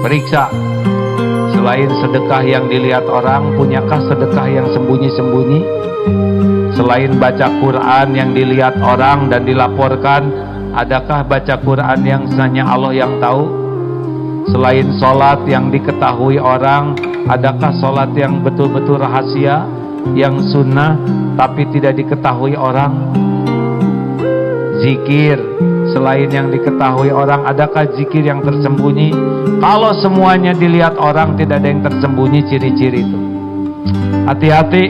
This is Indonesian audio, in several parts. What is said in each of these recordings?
Periksa. Selain sedekah yang dilihat orang, punyakah sedekah yang sembunyi-sembunyi? Selain baca Quran yang dilihat orang dan dilaporkan, adakah baca Quran yang hanya Allah yang tahu? Selain sholat yang diketahui orang, adakah sholat yang betul-betul rahasia, yang sunnah tapi tidak diketahui orang? Zikir selain yang diketahui orang, adakah zikir yang tersembunyi? Kalau semuanya dilihat orang, tidak ada yang tersembunyi ciri-ciri itu. Hati-hati,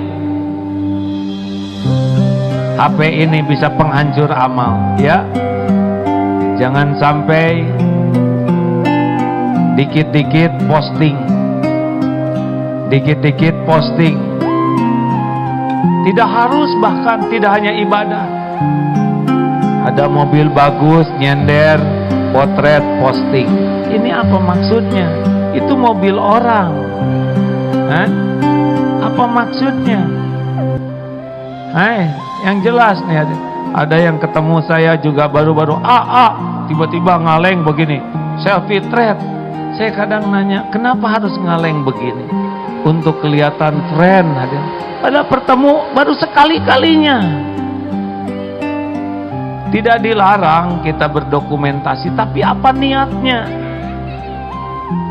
HP ini bisa penghancur amal, ya. Jangan sampai dikit-dikit posting, dikit-dikit posting. Tidak harus, bahkan tidak hanya ibadah. Ada mobil bagus, nyender, potret, posting. Ini apa maksudnya? Itu mobil orang. Hah? Apa maksudnya? Yang jelas nih, ada yang ketemu saya juga baru-baru tiba-tiba ngaleng begini, selfie thread. Saya kadang nanya, kenapa harus ngaleng begini? Untuk kelihatan keren, padahal bertemu baru sekali-kalinya. Tidak dilarang kita berdokumentasi, tapi apa niatnya?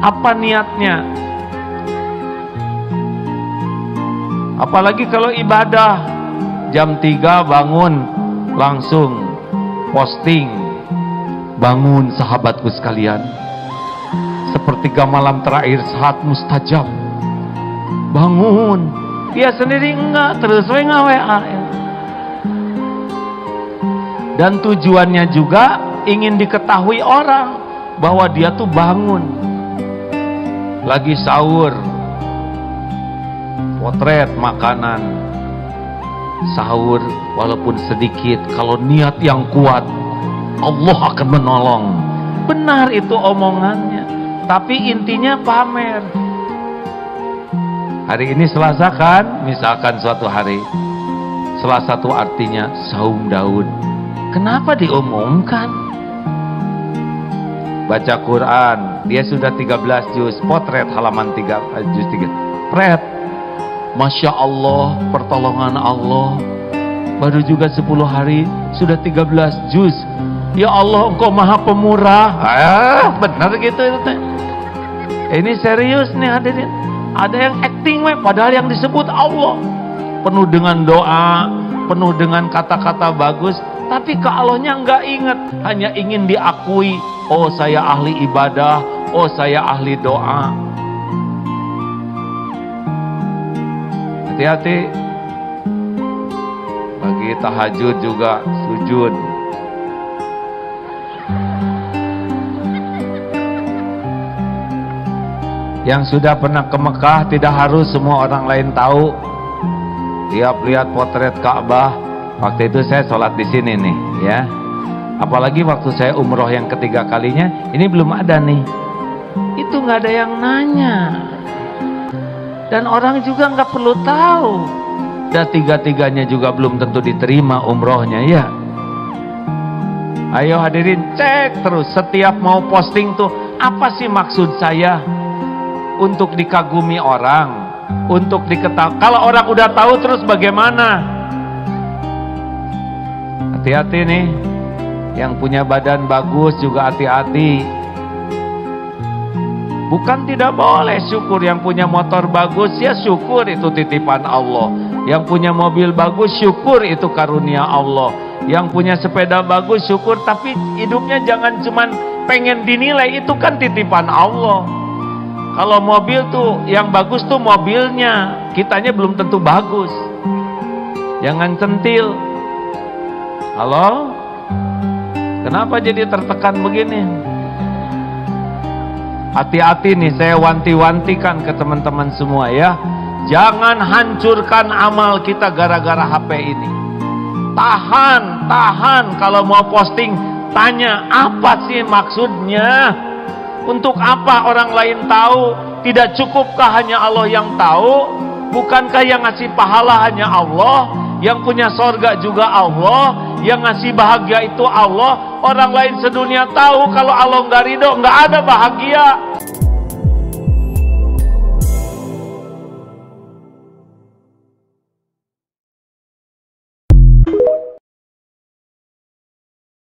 Apa niatnya? Apalagi kalau ibadah, jam 3 bangun, langsung posting. Bangun sahabatku sekalian, sepertiga malam terakhir saat mustajab. Bangun. Dia sendiri enggak, terus WA. Dan tujuannya juga ingin diketahui orang bahwa dia tuh bangun. Lagi sahur, potret makanan. Sahur walaupun sedikit, kalau niat yang kuat, Allah akan menolong. Benar itu omongannya, tapi intinya pamer. Hari ini Selasa kan, misalkan suatu hari Selasa itu artinya saum Daud. Kenapa diumumkan? Baca Quran, dia sudah 13 juz, potret halaman 3 juz 3. Pret. Masya Allah, pertolongan Allah. Baru juga 10 hari sudah 13 juz. Ya Allah, Engkau Maha Pemurah. Benar gitu itu. Ini serius nih hadirin. Ada yang acting padahal yang disebut Allah. Penuh dengan doa, penuh dengan kata-kata bagus. Tapi ke Allahnya nggak ingat, hanya ingin diakui. Oh, saya ahli ibadah, oh saya ahli doa. Hati-hati. Bagi tahajud juga sujud. Yang sudah pernah ke Mekah, tidak harus semua orang lain tahu. Tiap lihat potret Ka'bah. Waktu itu saya sholat di sini nih, ya. Apalagi waktu saya umroh yang ketiga kalinya, ini belum ada nih. Itu nggak ada yang nanya, dan orang juga nggak perlu tahu. Dan tiga-tiganya juga belum tentu diterima umrohnya, ya. Ayo hadirin, cek terus setiap mau posting tuh, apa sih maksud saya? Untuk dikagumi orang, untuk diketahui. Kalau orang udah tahu terus bagaimana? Hati-hati nih, yang punya badan bagus juga hati-hati. Bukan tidak boleh syukur, yang punya motor bagus ya syukur, itu titipan Allah. Yang punya mobil bagus syukur, itu karunia Allah. Yang punya sepeda bagus syukur, tapi hidupnya jangan cuman pengen dinilai, itu kan titipan Allah. Kalau mobil tuh yang bagus tuh mobilnya, kitanya belum tentu bagus. Jangan centil. Halo? Kenapa jadi tertekan begini? Hati-hati nih, saya wanti-wantikan ke teman-teman semua ya. Jangan hancurkan amal kita gara-gara HP ini. Tahan kalau mau posting, tanya apa sih maksudnya? Untuk apa orang lain tahu? Tidak cukupkah hanya Allah yang tahu? Bukankah yang ngasih pahala hanya Allah? Yang punya sorga juga Allah? Yang ngasih bahagia itu Allah? Orang lain sedunia tahu kalau Allah nggak ridho, nggak ada bahagia.